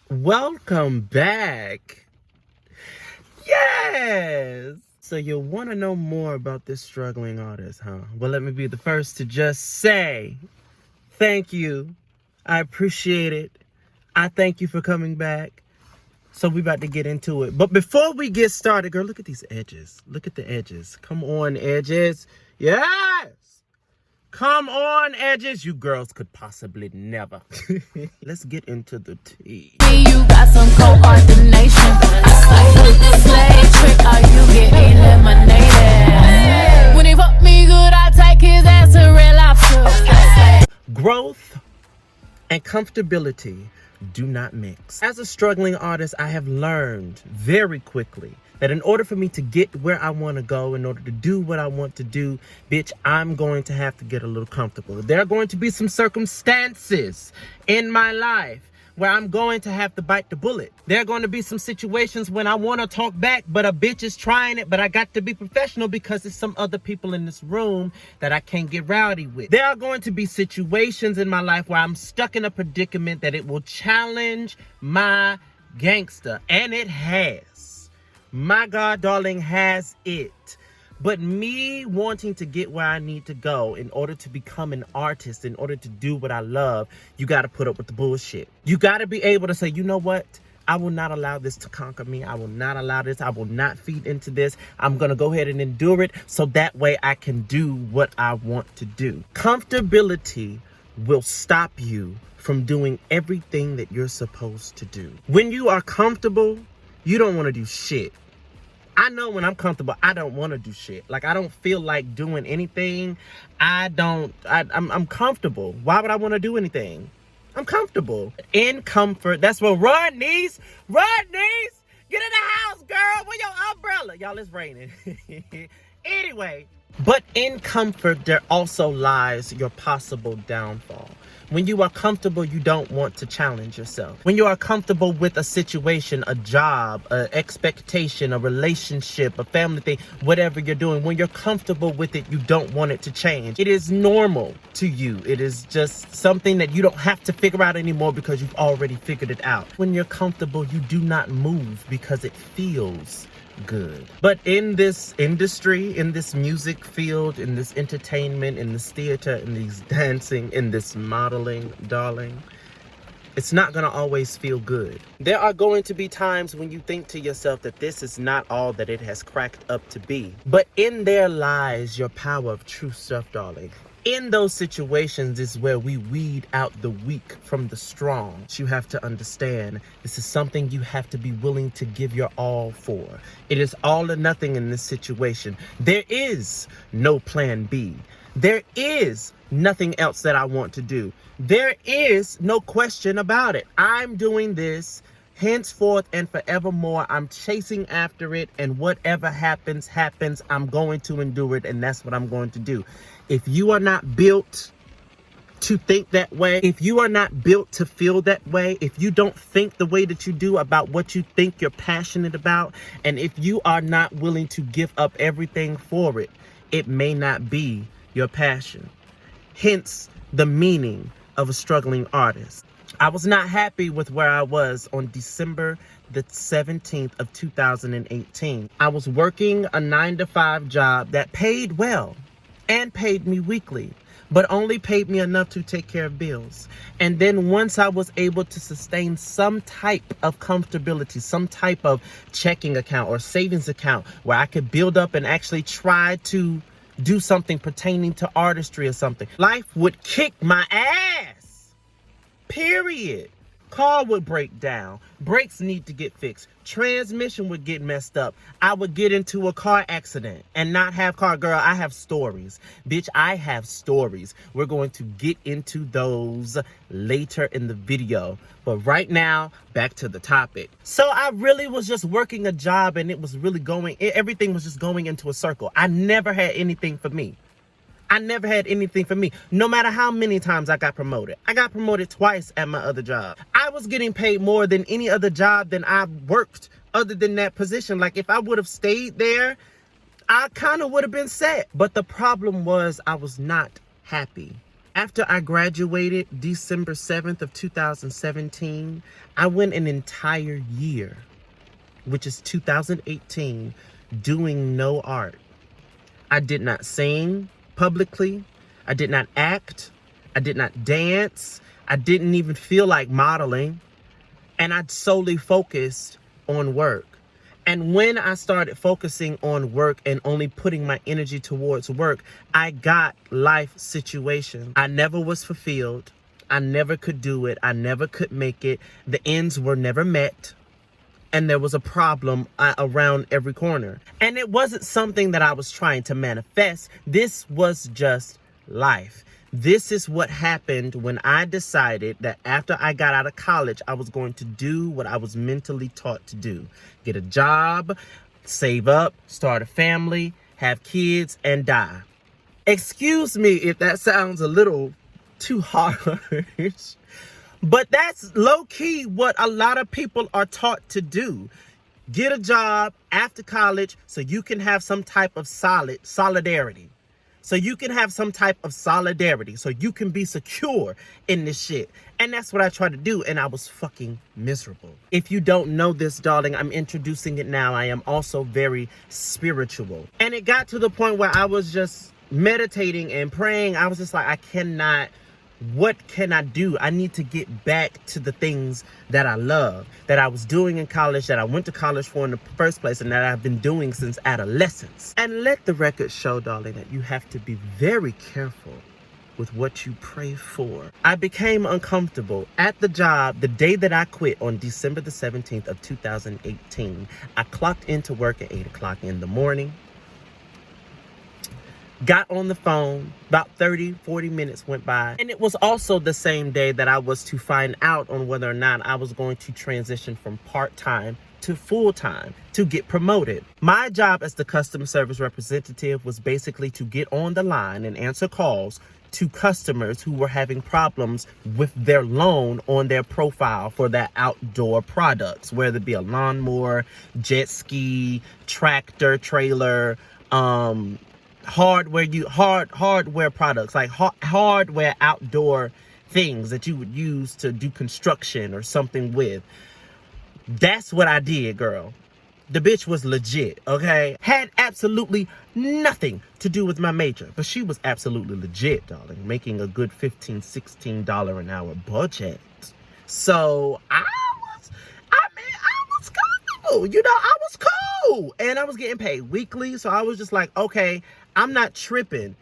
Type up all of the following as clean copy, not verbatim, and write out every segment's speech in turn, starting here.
Welcome back. Yes. So you want to know more about this struggling artist, huh? Well, let me be the first to just say thank you. I appreciate it. I thank you for coming back. So we about to get into it. But before we get started, girl, look at these edges. Look at the edges. Come on, edges. Yes. Come on, edges. You girls could possibly never. Let's get into the tea. You got some coordination. Slave trick, are you getting eliminated? When he fuck me good, I take his ass to real lobster. Growth and comfortability do not mix. As a struggling artist, I have learned very quickly that in order for me to get where I want to go, in order to do what I want to do, bitch, I'm going to have to get a little comfortable. There are going to be some circumstances in my life where I'm going to have to bite the bullet. There are going to be some situations when I want to talk back, but a bitch is trying it, but I got to be professional because there's some other people in this room that I can't get rowdy with. There are going to be situations in my life where I'm stuck in a predicament that it will challenge my gangster, and it has. My God, darling, has it. But me wanting to get where I need to go in order to become an artist, in order to do what I love, you got to put up with the bullshit. You got to be able to say, you know what? I will not allow this to conquer me. I will not allow this. I will not feed into this. I'm going to go ahead and endure it so that way I can do what I want to do. Comfortability will stop you from doing everything that you're supposed to do. When you are comfortable, you don't want to do shit. I know when I'm comfortable, I don't want to do shit. Like, I don't feel like doing anything. I'm comfortable. Why would I want to do anything? I'm comfortable. In comfort, that's what run, niece. Run, niece. Get in the house, girl. With your umbrella. Y'all, it's raining. Anyway, but in comfort, there also lies your possible downfall. When you are comfortable, you don't want to challenge yourself. When you are comfortable with a situation, a job, an expectation, a relationship, a family thing, whatever you're doing, when you're comfortable with it, you don't want it to change. It is normal to you. It is just something that you don't have to figure out anymore because you've already figured it out. When you're comfortable, you do not move because it feels good. But in this industry, in this music field, in this entertainment, in this theater, in these dancing, in this modeling, darling, it's not going to always feel good. There are going to be times when you think to yourself that this is not all that it has cracked up to be. But in there lies your power of true stuff, darling. In those situations is where we weed out the weak from the strong. You have to understand this is something you have to be willing to give your all for. It is all or nothing in this situation. There is no plan B. There is nothing else that I want to do. There is no question about it. I'm doing this henceforth and forevermore. I'm chasing after it, and whatever happens, happens. I'm going to endure it, and that's what I'm going to do. If you are not built to think that way, if you are not built to feel that way, if you don't think the way that you do about what you think you're passionate about, and if you are not willing to give up everything for it, it may not be your passion. Hence the meaning of a struggling artist. I was not happy with where I was on December the 17th of 2018. I was working a 9-to-5 job that paid well and paid me weekly, but only paid me enough to take care of bills. And then once I was able to sustain some type of comfortability, some type of checking account or savings account where I could build up and actually try to do something pertaining to artistry or something, life would kick my ass. Period. Car would break down. Brakes need to get fixed. Transmission would get messed up. I would get into a car accident and not have car. Girl, I have stories. Bitch, I have stories. We're going to get into those later in the video. But right now, back to the topic. So I really was just working a job, and it was really everything was just going into a circle. I never had anything for me. I never had anything for me. No matter how many times I got promoted. I got promoted twice at my other job. I was getting paid more than any other job than I worked other than that position. Like, if I would have stayed there, I kind of would have been set. But the problem was I was not happy After I graduated December 7th of 2017, I went an entire year, which is 2018, doing no art. I did not sing publicly. I did not act. I did not dance. I didn't even feel like modeling. And I solely focused on work. And when I started focusing on work and only putting my energy towards work, I got life situations. I never was fulfilled. I never could do it. I never could make it. The ends were never met. And there was a problem around every corner. And it wasn't something that I was trying to manifest. This was just life. This is what happened when I decided that after I got out of college, I was going to do what I was mentally taught to do. Get a job, save up, start a family, have kids, and die. Excuse me if that sounds a little too harsh, but that's low-key what a lot of people are taught to do. Get a job after college so you can have some type of solidarity. So you can have some type of solidarity. So you can be secure in this shit. And that's what I tried to do. And I was fucking miserable. If you don't know this, darling, I'm introducing it now. I am also very spiritual. And it got to the point where I was just meditating and praying. I was just like, what can I do? I need to get back to the things that I love, that I was doing in college, that I went to college for in the first place, and that I've been doing since adolescence. And let the record show, darling, that you have to be very careful with what you pray for. I became uncomfortable at the job the day that I quit on December the 17th of 2018. I clocked into work at 8 o'clock in the morning. Got on the phone, about 40 minutes went by. And it was also the same day that I was to find out on whether or not I was going to transition from part-time to full-time to get promoted. My job as the customer service representative was basically to get on the line and answer calls to customers who were having problems with their loan on their profile for their outdoor products, whether it be a lawnmower, jet ski, tractor, trailer, hardware products, like hardware outdoor things that you would use to do construction or something with. That's what I did, girl. The bitch was legit, okay? Had absolutely nothing to do with my major, but she was absolutely legit, darling, making a good $15, $16 an hour budget. So I was comfortable, I was cool. And I was getting paid weekly, so I was just like, okay, I'm not tripping.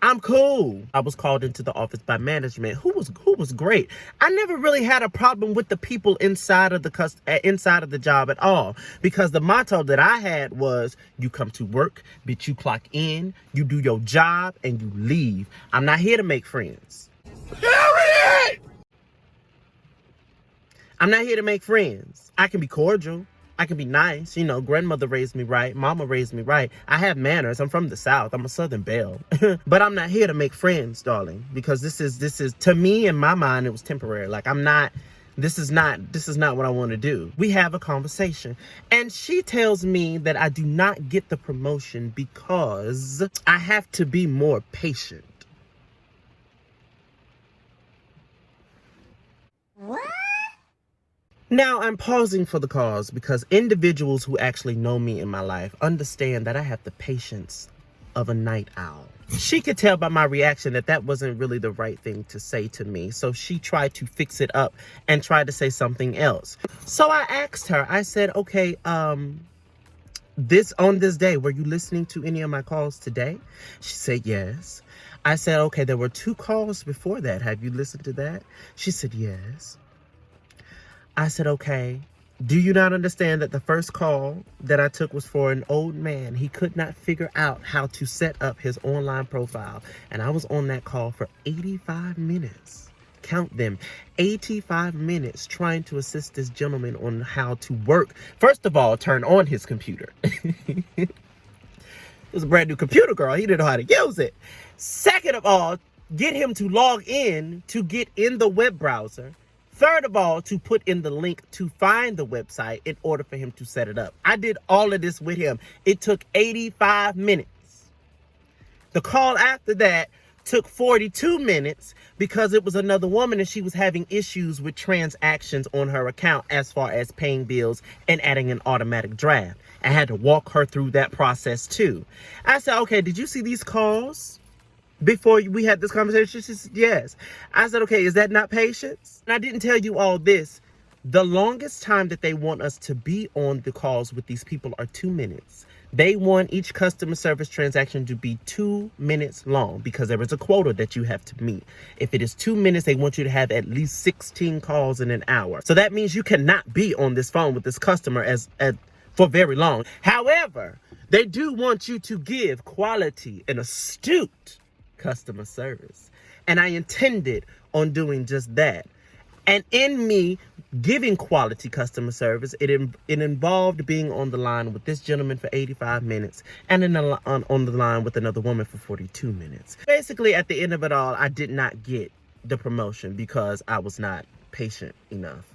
I'm cool. I was called into the office by management, who was great. I never really had a problem with the people inside of the job at all, because the motto that I had was, you come to work, bitch, you clock in, you do your job, and you leave. I'm not here to make friends. Period! I'm not here to make friends. I can be cordial. I can be nice. Grandmother raised me right. Mama raised me right. I have manners. I'm from the South. I'm a Southern belle. But I'm not here to make friends, darling, because this is to me, in my mind, it was temporary. Like, this is not what I want to do. We have a conversation. And she tells me that I do not get the promotion because I have to be more patient. What? Now, I'm pausing for the cause because individuals who actually know me in my life understand that I have the patience of a night owl. She could tell by my reaction that that wasn't really the right thing to say to me. So she tried to fix it up and tried to say something else. So I asked her, I said, okay, on this day, were you listening to any of my calls today? She said, yes. I said, okay, there were 2 calls before that. Have you listened to that? She said, yes. I said, okay, do you not understand that the first call that I took was for an old man? He could not figure out how to set up his online profile. And I was on that call for 85 minutes. Count them. 85 minutes trying to assist this gentleman on how to work. First of all, turn on his computer. It was a brand new computer, girl. He didn't know how to use it. Second of all, get him to log in to get in the web browser. Third of all, to put in the link to find the website in order for him to set it up. I did all of this with him. It took 85 minutes. The call after that took 42 minutes because it was another woman and she was having issues with transactions on her account as far as paying bills and adding an automatic draft. I had to walk her through that process too. I said, okay, did you see these calls before we had this conversation? She said, yes. I said, okay, is that not patience? And I didn't tell you all this. The longest time that they want us to be on the calls with these people are 2 minutes. They want each customer service transaction to be 2 minutes long because there is a quota that you have to meet. If it is 2 minutes, they want you to have at least 16 calls in an hour. So that means you cannot be on this phone with this customer for very long. However, they do want you to give quality and astute customer service. And I intended on doing just that. And in me giving quality customer service, it involved being on the line with this gentleman for 85 minutes and on the line with another woman for 42 minutes. Basically, at the end of it all, I did not get the promotion because I was not patient enough.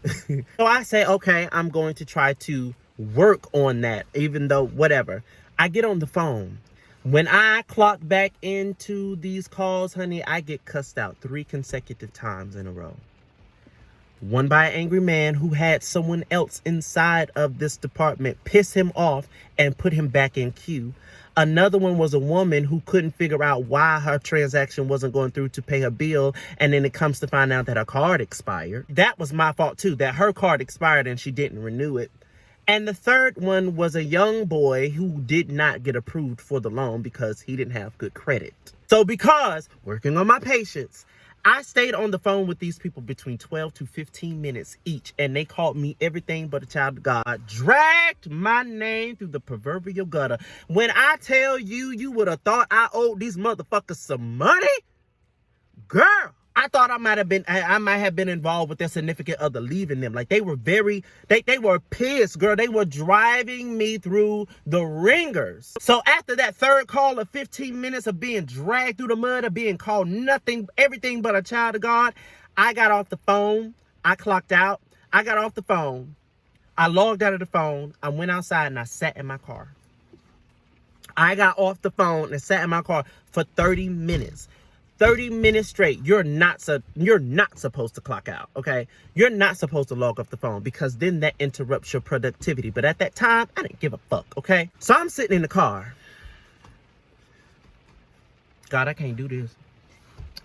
So I say, okay, I'm going to try to work on that, even though whatever. I get on the phone. When I clock back into these calls, honey, I get cussed out 3 consecutive times in a row. One by an angry man who had someone else inside of this department piss him off and put him back in queue. Another one was a woman who couldn't figure out why her transaction wasn't going through to pay her bill. And then it comes to find out that her card expired. That was my fault too, that her card expired and she didn't renew it. And the third one was a young boy who did not get approved for the loan because he didn't have good credit. So because working on my patience, I stayed on the phone with these people between 12 to 15 minutes each, and they called me everything but a child of God, dragged my name through the proverbial gutter. When I tell you, you would have thought I owed these motherfuckers some money. Girl, I thought I might have been involved with their significant other leaving them. Like they were they were pissed, girl. They were driving me through the ringers. So after that third call of 15 minutes of being dragged through the mud, of being called everything but a child of God, I got off the phone. I clocked out. I got off the phone. I logged out of the phone. I went outside and I sat in my car. I got off the phone and sat in my car for 30 minutes. 30 minutes straight. You're not supposed to clock out, okay? You're not supposed to log off the phone because then that interrupts your productivity. But at that time, I didn't give a fuck, okay? So I'm sitting in the car. God, I can't do this.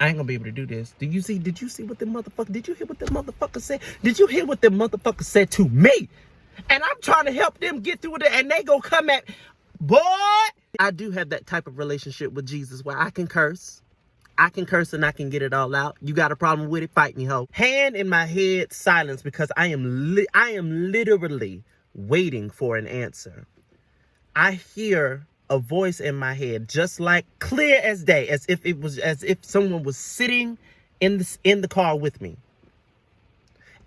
I ain't gonna be able to do this. Did you see what the motherfucker, did you hear what the motherfucker said? Did you hear what the motherfucker said to me? And I'm trying to help them get through it and they gonna come at, boy. I do have that type of relationship with Jesus where I can curse. I can curse and I can get it all out. You got a problem with it? Fight me, ho. Hand in my head, silence, because I am literally waiting for an answer. I hear a voice in my head, just like clear as day, as if someone was sitting in the car with me.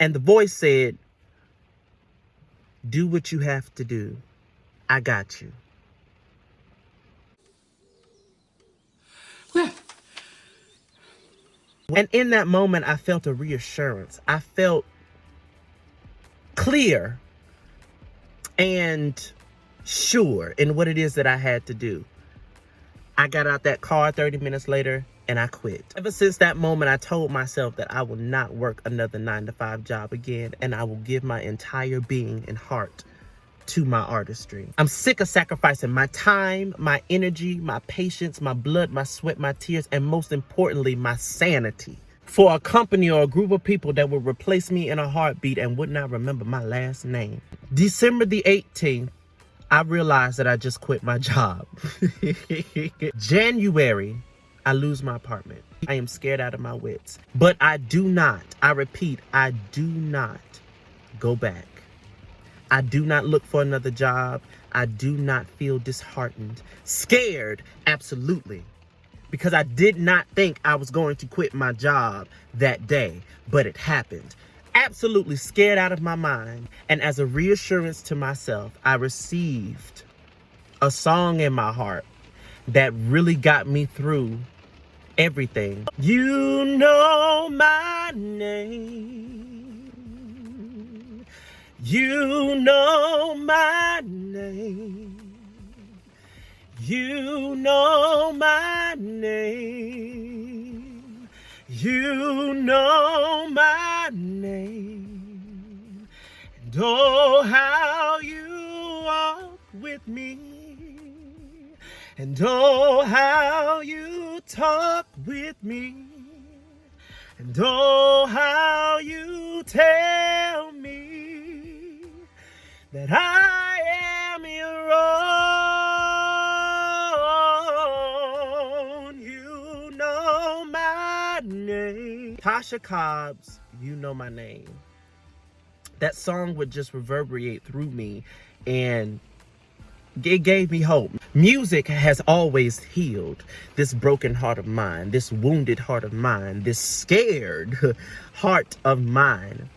And the voice said, "Do what you have to do. I got you." And in that moment, I felt a reassurance. I felt clear and sure in what it is that I had to do. I got out that car 30 minutes later and I quit. Ever since that moment, I told myself that I will not work another 9-to-5 job again, and I will give my entire being and heart to my artistry. I'm sick of sacrificing my time, my energy, my patience, my blood, my sweat, my tears, and most importantly, my sanity for a company or a group of people that would replace me in a heartbeat and would not remember my last name. December the 18th, I realized that I just quit my job. January, I lose my apartment. I am scared out of my wits. But I repeat, I do not go back. I do not look for another job. I do not feel disheartened. Scared, absolutely. Because I did not think I was going to quit my job that day, but it happened. Absolutely scared out of my mind. And as a reassurance to myself, I received a song in my heart that really got me through everything. You know my name. You know my name. You know my name. You know my name, and oh, how you walk with me, and oh, how you talk with me, and oh, how you tell me that I am your own. You know my name. Tasha Cobb's You Know My Name. That song would just reverberate through me, and it gave me hope. Music has always healed this broken heart of mine, this wounded heart of mine, this scared heart of mine.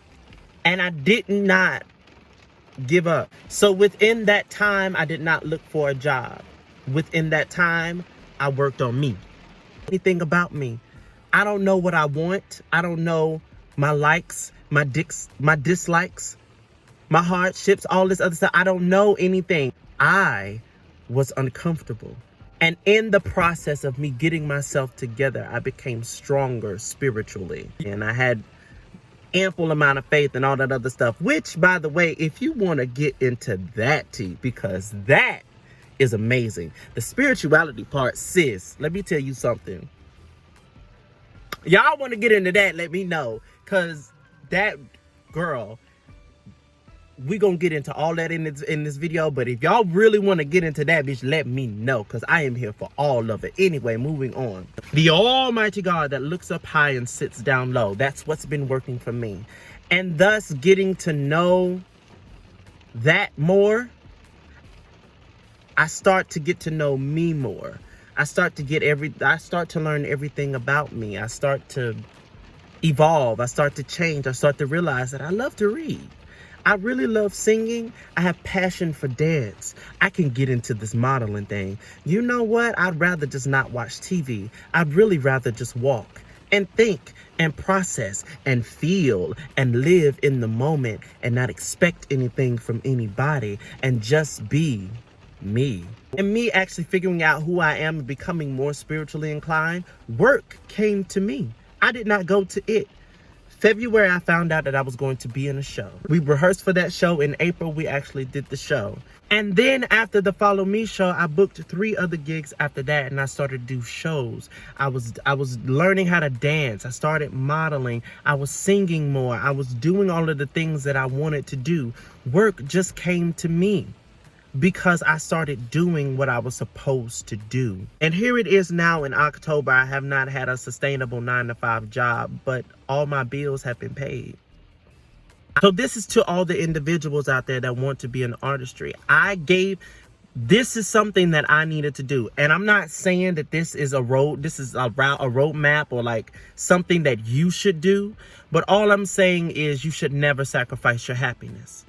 And I did not give up. So within that time, I did not look for a job. Within that time, I worked on me. Anything about me. I don't know what I want. I don't know my likes, my dislikes, my hardships, all this other stuff. I don't know anything. I was uncomfortable. And in the process of me getting myself together, I became stronger spiritually. And I had ample amount of faith and all that other stuff, which, by the way, if you want to get into that tea, because that is amazing. The spirituality part, sis, let me tell you something. Y'all want to get into that, let me know, because that girl, we gonna get into all that in this video, but if y'all really want to get into that, bitch, let me know, because I am here for all of it. Anyway, moving on. The almighty God that looks up high and sits down low, that's what's been working for me. And thus getting to know that more, I start to get to know me more. I start to learn everything about me. I start to evolve. I start to change. I start to realize that I love to read. I really love singing. I have passion for dance. I can get into this modeling thing. You know what? I'd rather just not watch TV. I'd really rather just walk and think and process and feel and live in the moment and not expect anything from anybody and just be me. And me actually figuring out who I am and becoming more spiritually inclined, work came to me. I did not go to it. February, I found out that I was going to be in a show. We rehearsed for that show. In April, we actually did the show. And then after the Follow Me show, I booked 3 other gigs after that, and I started to do shows. I was learning how to dance. I started modeling. I was singing more. I was doing all of the things that I wanted to do. Work just came to me because I started doing what I was supposed to do. And here it is now in October. I have not had a sustainable 9-to-5 job, but all my bills have been paid. So this is to all the individuals out there that want to be in artistry. This is something that I needed to do. And I'm not saying that this is a roadmap or like something that you should do. But all I'm saying is you should never sacrifice your happiness.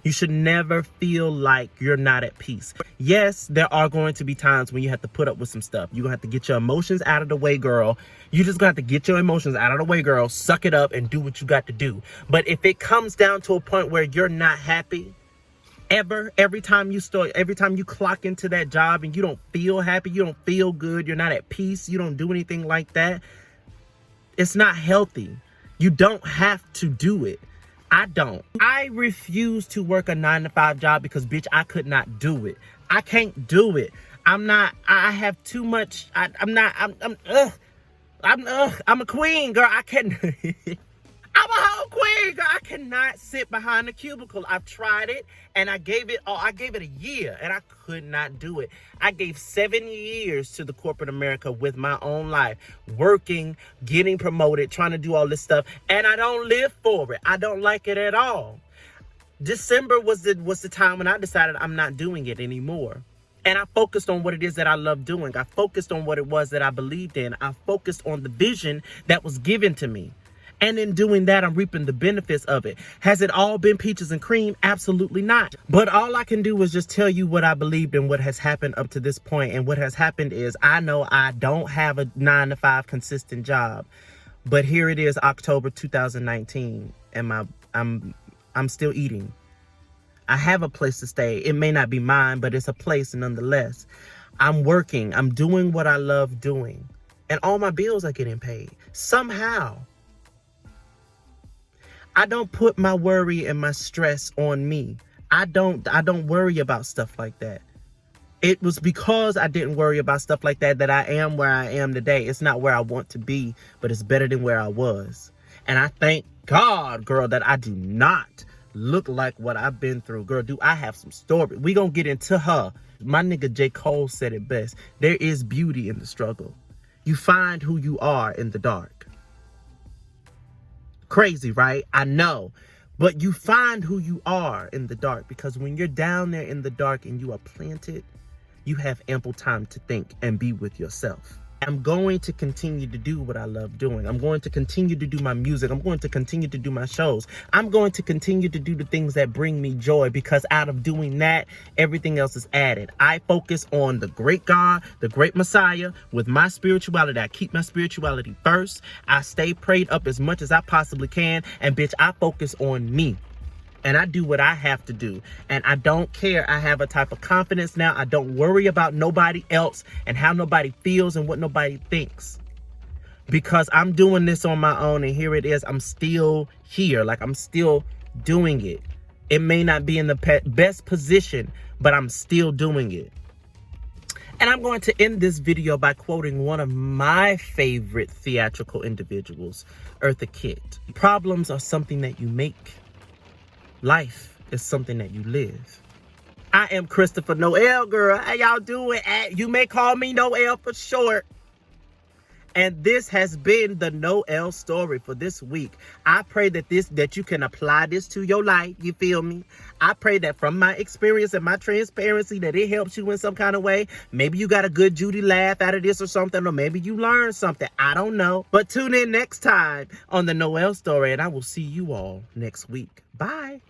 You should never feel like you're not at peace. Yes, there are going to be times when you have to put up with some stuff. You're going to have to get your emotions out of the way, girl. You just going to have to get your emotions out of the way, girl. Suck it up and do what you got to do. But if it comes down to a point where you're not happy, every time you clock into that job and you don't feel happy, you don't feel good, you're not at peace, you don't do anything like that, it's not healthy. You don't have to do it. I don't. I refuse to work a 9-to-5 job because, bitch, I could not do it. I can't do it. I have too much. I'm a queen, girl. I can't. I'm a whole queen, girl. I cannot sit behind a cubicle. I've tried it, and I gave it a year, and I could not do it. I gave 7 years to the corporate America with my own life, working, getting promoted, trying to do all this stuff, and I don't live for it. I don't like it at all. December was the time when I decided I'm not doing it anymore. And I focused on what it is that I love doing. I focused on what it was that I believed in. I focused on the vision that was given to me. And in doing that, I'm reaping the benefits of it. Has it all been peaches and cream? Absolutely not. But all I can do is just tell you what I believed and what has happened up to this point. And what has happened is I know I don't have a 9-to-5 consistent job. But here it is, October 2019, and I'm still eating. I have a place to stay. It may not be mine, but it's a place nonetheless. I'm working. I'm doing what I love doing. and all my bills are getting paid. Somehow, I don't put my worry and my stress on me. I don't worry about stuff like that. It was because I didn't worry about stuff like that that I am where I am today. It's not where I want to be, but it's better than where I was. And I thank God, girl, that I do not look like what I've been through. Girl, do I have some story. We gonna get into her. My nigga J. Cole said it best. There is beauty in the struggle. You find who you are in the dark. Crazy, right? I know. But you find who you are in the dark, because when you're down there in the dark and you are planted, you have ample time to think and be with yourself. I'm going to continue to do what I love doing. I'm going to continue to do my music. I'm going to continue to do my shows. I'm going to continue to do the things that bring me joy, because out of doing that, everything else is added. I focus on the great God, the great Messiah with my spirituality. I keep my spirituality first. I stay prayed up as much as I possibly can. And bitch, I focus on me. And I do what I have to do. And I don't care. I have a type of confidence now. I don't worry about nobody else and how nobody feels and what nobody thinks. Because I'm doing this on my own, and here it is. I'm still here. Like, I'm still doing it. It may not be in the best position, but I'm still doing it. And I'm going to end this video by quoting one of my favorite theatrical individuals, Eartha Kitt. Problems are something that you make. Life is something that you live. I am Christopher Noel, girl. How y'all doing? You may call me Noel for short. And this has been the Noel story for this week. I pray that you can apply this to your life. You feel me? I pray that from my experience and my transparency that it helps you in some kind of way. Maybe you got a good Judy laugh out of this or something, or maybe you learned something. I don't know. But tune in next time on the Noel story, and I will see you all next week. Bye.